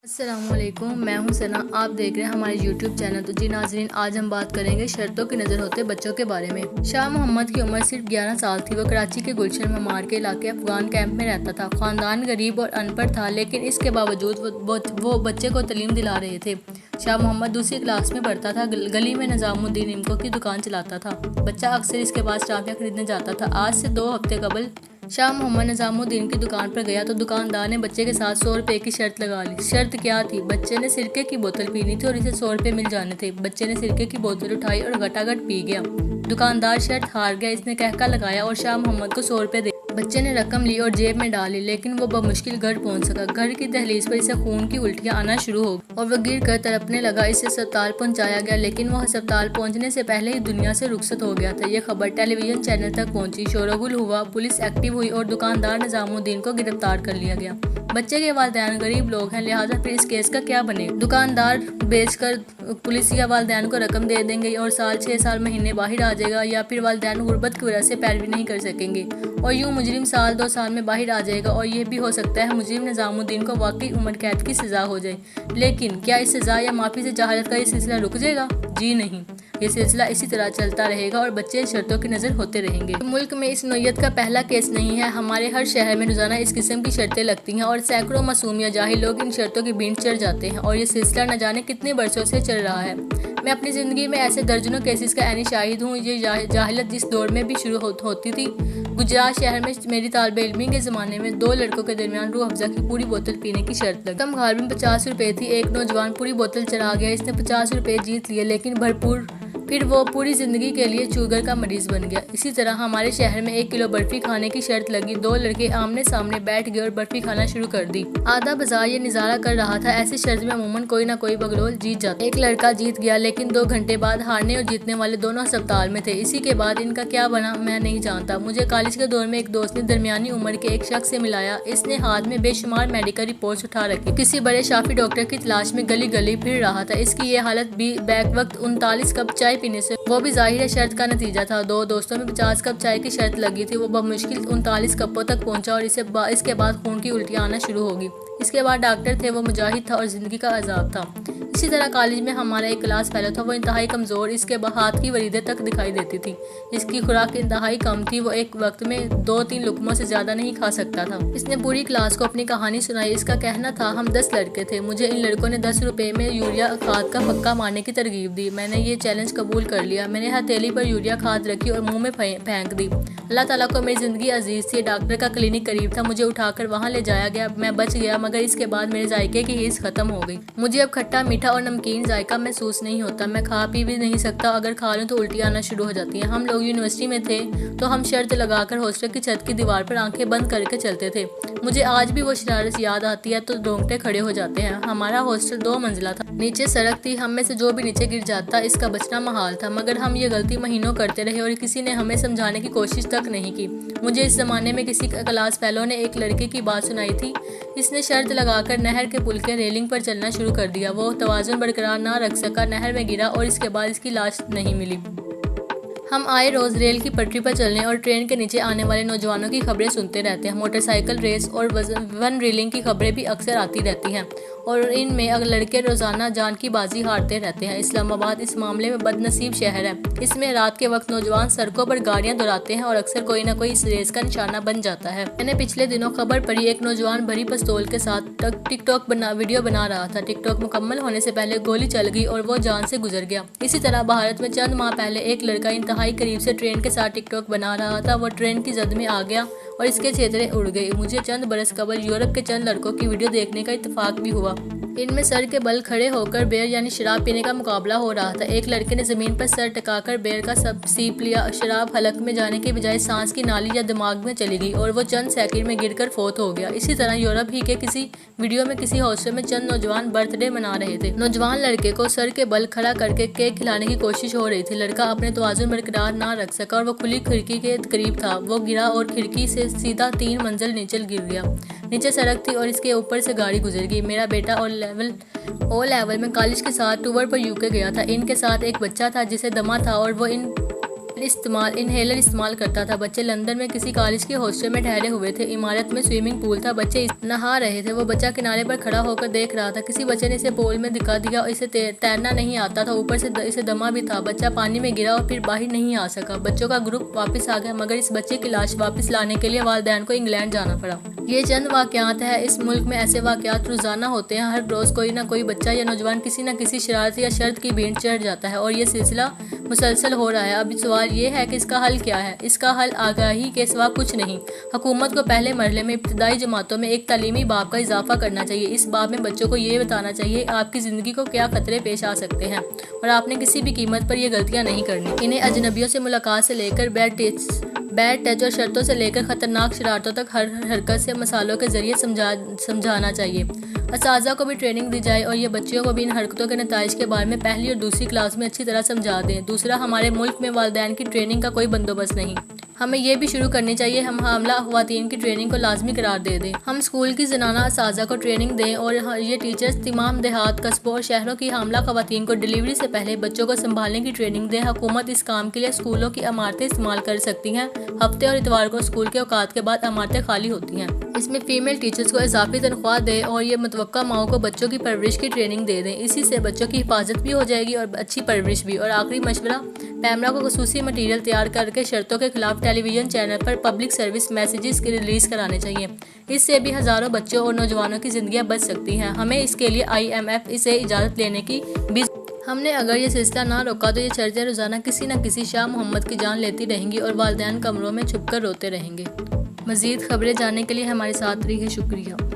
अस्सलामुअलैकुम, मैं हूं सना। आप देख रहे हैं हमारे YouTube चैनल। तो जी नाजरीन, आज हम बात करेंगे शर्तों की नज़र होते बच्चों के बारे में। शाह मोहम्मद की उम्र सिर्फ 11 साल थी। वो कराची के गुलशन ममार के इलाके अफगान कैंप में रहता था। खानदान गरीब और अनपढ़ था, लेकिन इसके बावजूद वो बच्चे को तालीम दिला रहे थे। शाह मोहम्मद दूसरी क्लास में पढ़ता था। गली में निजामुद्दीन इमको की दुकान चलाता था। बच्चा अक्सर इसके पास टाफियाँ खरीदने जाता था। आज से 2 हफ्ते कबल शाह मोहम्मद निजामुद्दीन की दुकान पर गया तो दुकानदार ने बच्चे के साथ 100 रुपए की शर्त लगा ली। शर्त क्या थी? बच्चे ने सिरके की बोतल पीनी थी और इसे 100 रुपए मिल जाने थे। बच्चे ने सिरके की बोतल उठाई और घटाघट पी गया। दुकानदार शर्त हार गया। इसने कहका लगाया और शाह मोहम्मद को 100 रुपए दे। बच्चे ने रकम ली और जेब में डाली, लेकिन वो बमुश्किल घर पहुंच सका। घर की दहलीज पर इसे खून की उल्टियां आना शुरू हो गई और वह गिर कर तड़पने लगा। इसे अस्पताल पहुंचाया गया, लेकिन वह अस्पताल पहुंचने से पहले ही दुनिया से रुखसत हो गया था। यह खबर टेलीविजन चैनल तक पहुंची। शोरगुल हुआ, पुलिस एक्टिव हुई और दुकानदार निजामुद्दीन को गिरफ्तार कर लिया गया। बच्चे के वालिदैन गरीब लोग हैं, लिहाजा फिर इस केस का क्या बने? दुकानदार बेचकर पुलिस या वालिदैन को रकम दे देंगे और 6 साल महीने बाहर आ जाएगा, या फिर वालिदैन गुर्बत की वजह से पैरवी नहीं कर सकेंगे और यूं मुजरिम 2 साल में बाहर आ जाएगा। और यह भी हो सकता है मुजरिम निजामुद्दीन को वाकई उम्र कैद की सजा हो जाए। लेकिन क्या इस सजा या माफी से जहालत का ये सिलसिला रुक जाएगा? जी नहीं, ये सिलसिला इसी तरह चलता रहेगा और बच्चे शर्तों की नज़र होते रहेंगे। मुल्क में इस नौयत का पहला केस नहीं है। हमारे हर शहर में रोजाना इस किस्म की शर्तें लगती हैं और सैकड़ों मासूम या जाहिल लोग इन शर्तों की भीड़ चढ़ जाते हैं और ये सिलसिला न जाने कितने बरसों से चल रहा है। मैं अपनी ज़िंदगी में ऐसे दर्जनों केसेस का ऐनी शाहिद हूँ। ये जाहिलत जिस दौर में भी शुरू होती थी। गुजरात शहर में मेरी तालिब इल्मी के ज़माने में 2 लड़कों के दरमियान रूह अफ़ज़ा की पूरी बोतल पीने की शर्त लगी। कम गाल में 50 रुपए थी। एक नौजवान पूरी बोतल चढ़ा गया। इसने 50 रुपए जीत लिए, लेकिन फिर वो पूरी जिंदगी के लिए शुगर का मरीज बन गया। इसी तरह हमारे शहर में 1 किलो बर्फी खाने की शर्त लगी। 2 लड़के आमने सामने बैठ गए और बर्फी खाना शुरू कर दी। आधा बाजार ये नजारा कर रहा था। ऐसी शर्त में अमूमन कोई ना कोई बगलोल जीत जाता। एक लड़का जीत गया, लेकिन 2 घंटे बाद हारने और जीतने वाले दोनों अस्पताल में थे। इसी के बाद इनका क्या बना मैं नहीं जानता। मुझे कॉलेज के दौर में एक दोस्त ने दरमियानी उम्र के एक शख्स से मिलाया। इसने हाथ में बेशुमार मेडिकल रिपोर्ट्स उठा रखी। किसी बड़े शाफी डॉक्टर की तलाश में गली गली फिर रहा था। इसकी ये हालत भी बैक वक्त 39 कप चाय पीने से, वो भी जाहिर है शर्त का नतीजा था। 2 दोस्तों में 50 कप चाय की शर्त लगी थी। वो बमुश्किल 39 कपों तक पहुंचा और इसके बाद खून की उल्टियां आना शुरू होगी। इसके बाद डॉक्टर थे, वो मुजाहिद था और जिंदगी का अजाब था। इसी तरह कॉलेज में हमारा एक क्लास फेलो था। वो इंतहाई कमज़ोर, इसके हाथ की वरीदें तक दिखाई देती थी। इसकी खुराक इंतहाई कम थी। वो एक वक्त में 2-3 लुकमों से ज़्यादा नहीं खा सकता था। इसने पूरी क्लास को अपनी कहानी सुनाई। इसका कहना था, हम 10 लड़के थे। मुझे इन लड़कों ने 10 रुपए में यूरिया खाद का पक्का मारने की तरगीब दी। मैंने ये चैलेंज कबूल कर लिया। मैंने हथेली पर यूरिया खाद रखी और मुँह में फेंक दी। अल्लाह ताला को मेरी ज़िंदगी अजीज़ थी। डॉक्टर का क्लिनिक करीब था। मुझे उठाकर वहाँ ले जाया गया। मैं बच गया, मगर इसके बाद मेरे जायके की हिस्स खत्म हो गई। मुझे अब खट्टा मीठा और नमकीन जायका महसूस नहीं होता। मैं खा पी भी नहीं सकता। अगर खा लूँ तो उल्टी आना शुरू हो जाती है। हम लोग यूनिवर्सिटी में थे तो हम शर्त लगाकर हॉस्टल की छत की दीवार पर आंखें बंद करके चलते थे। मुझे आज भी वो शरारत याद आती है तो रोंगटे खड़े हो जाते हैं। हमारा हॉस्टल 2 मंजिला था। नीचे सड़क थी। हम में से जो भी नीचे गिर जाता इसका बचना महाल था, मगर हम ये गलती महीनों करते रहे और किसी ने हमें समझाने की कोशिश तक नहीं की। मुझे इस जमाने में किसी क्लास फेलो ने एक लड़के की बात सुनाई थी। इसने शर्त लगाकर नहर के पुल के रेलिंग पर चलना शुरू कर दिया। वो तवाज़ुन बरकरार ना रख सका, नहर में गिरा और इसके बाद इसकी लाश नहीं मिली। हम आए रोज रेल की पटरी पर चलने और ट्रेन के नीचे आने वाले नौजवानों की खबरें सुनते रहते हैं। मोटरसाइकिल रेस और वन रीलिंग की खबरें भी अक्सर आती रहती हैं और इनमें लड़के रोजाना जान की बाजी हारते रहते हैं। इस्लामाबाद इस मामले में बदनसीब शहर है। इसमें रात के वक्त नौजवान सड़कों पर गाड़ियां दौड़ाते हैं और अक्सर कोई ना कोई इस रेस का निशाना बन जाता है। मैंने पिछले दिनों खबर पढ़ी, एक नौजवान भरी पिस्तौल के साथ टिकटॉक वीडियो बना रहा था। टिकटॉक मुकम्मल होने से पहले गोली चल गई और वो जान से गुजर गया। इसी तरह भारत में चंद माह पहले एक लड़का इंतहाई करीब से ट्रेन के साथ टिकटॉक बना रहा था। वो ट्रेन की जद में आ गया और इसके छेदरे उड़ गए। मुझे चंद बरस कबल यूरोप के चंद लड़कों की वीडियो देखने का इत्तेफाक भी हुआ। इनमें सर के बल खड़े होकर बेर यानी शराब पीने का मुकाबला हो रहा था। एक लड़के ने जमीन पर सर टकाकर बेर का सब सीप लिया। शराब हलक में जाने के बजाय सांस की नाली या दिमाग में चली गई और वो चंद सेकंड में गिरकर फोत हो गया। इसी तरह यूरोप ही के किसी वीडियो में किसी हॉस्टल में चंद नौजवान बर्थडे मना रहे थे। नौजवान लड़के को सर के बल खड़ा करके केक खिलाने की कोशिश हो रही थी। लड़का अपने तवाज़ुन बरकरार ना रख सका और वो खुली खिड़की के करीब था। वो गिरा और खिड़की से सीधा 3 मंजिल नीचे गिर गया। नीचे सड़क थी और इसके ऊपर से गाड़ी गुजर गई। मेरा बेटा ओ लेवल में कॉलेज के साथ टूर पर यूके गया था। इनके साथ एक बच्चा था जिसे दमा था और वो इन इनहेलर इस्तेमाल करता था। बच्चे लंदन में किसी कॉलेज के हॉस्टल में ठहरे हुए थे। इमारत में स्विमिंग पूल था। बच्चे नहा रहे थे। वो बच्चा किनारे पर खड़ा होकर देख रहा था। किसी बच्चे ने इसे पूल में दिखा दिया। इसे तैरना नहीं आता था, ऊपर से इसे दमा भी था। बच्चा पानी में गिरा और फिर बाहर नहीं आ सका। बच्चों का ग्रुप वापस आ गया, मगर इस बच्चे की लाश वापस लाने के लिए वालिदैन को इंग्लैंड जाना पड़ा। ये चंद वाकयात है। इस मुल्क में ऐसे वाकयात रोजाना होते हैं। हर रोज कोई ना कोई बच्चा या नौजवान किसी न किसी शरारत या शर्त की भेंट चढ़ जाता है और ये सिलसिला मुसलसल हो रहा है। अब सवाल ये है कि इसका हल क्या है। इसका हल आगाही के सिवा कुछ नहीं। हुकूमत को पहले मरहले में इब्तदाई जमातों में एक तालीमी बाब का इजाफा करना चाहिए। इस बाब में बच्चों को ये बताना चाहिए आपकी ज़िंदगी को क्या खतरे पेश आ सकते हैं और आपने किसी भी कीमत पर ये गलतियाँ नहीं करनी। इन्हें अजनबियों से मुलाकात से लेकर बैड टच और शर्तों से लेकर खतरनाक शरारतों तक हर हरकत से मसालों के जरिए समझाना चाहिए। असातिज़ा को भी ट्रेनिंग दी जाए और ये बच्चियों को भी इन हरकतों के नताइज के बारे में पहली और दूसरी क्लास में अच्छी तरह समझा दें। दूसरा, हमारे मुल्क में वालिदैन की ट्रेनिंग का कोई बंदोबस्त नहीं। हमें यह भी शुरू करनी चाहिए हम हामला ख़वातीन की ट्रेनिंग को लाजमी करार दे दें। हम स्कूल की ज़नाना असातिज़ा को ट्रेनिंग दें और ये टीचर्स तमाम देहात, कस्बों और शहरों की हामला ख़वातीन को डिलीवरी से पहले बच्चों को संभालने की ट्रेनिंग दें। हुकूमत इस काम के लिए स्कूलों की इमारतें इस्तेमाल कर सकती हैं। हफ्ते और इतवार को स्कूल के औकात के बाद इमारतें खाली होती हैं। इसमें फ़ीमेल टीचर्स को इजाफी तनख्वाह दें और ये मुतवक्का माओं को बच्चों की परवरिश की ट्रेनिंग दे दें। इसी से बच्चों की हिफाजत भी हो जाएगी और अच्छी परवरिश भी। और आखिरी मशवरा, पैमरा को खसूसी मटीरियल तैयार करके शर्तों के खिलाफ टेलीविजन चैनल पर पब्लिक सर्विस मैसेजेस की रिलीज कराने चाहिए। इससे भी हज़ारों बच्चों और नौजवानों की जिंदगियां बच सकती हैं। हमें इसके लिए IMF से इजाज़त लेने की भी हमने अगर ये सिलसिला ना रोका तो ये चर्चा रोज़ाना किसी न किसी शाह मोहम्मद की जान लेती रहेंगी और वालिदैन कमरों में छुपकर रोते रहेंगे। मज़ीद खबरें जानने के लिए हमारे साथ रहिए। शुक्रिया।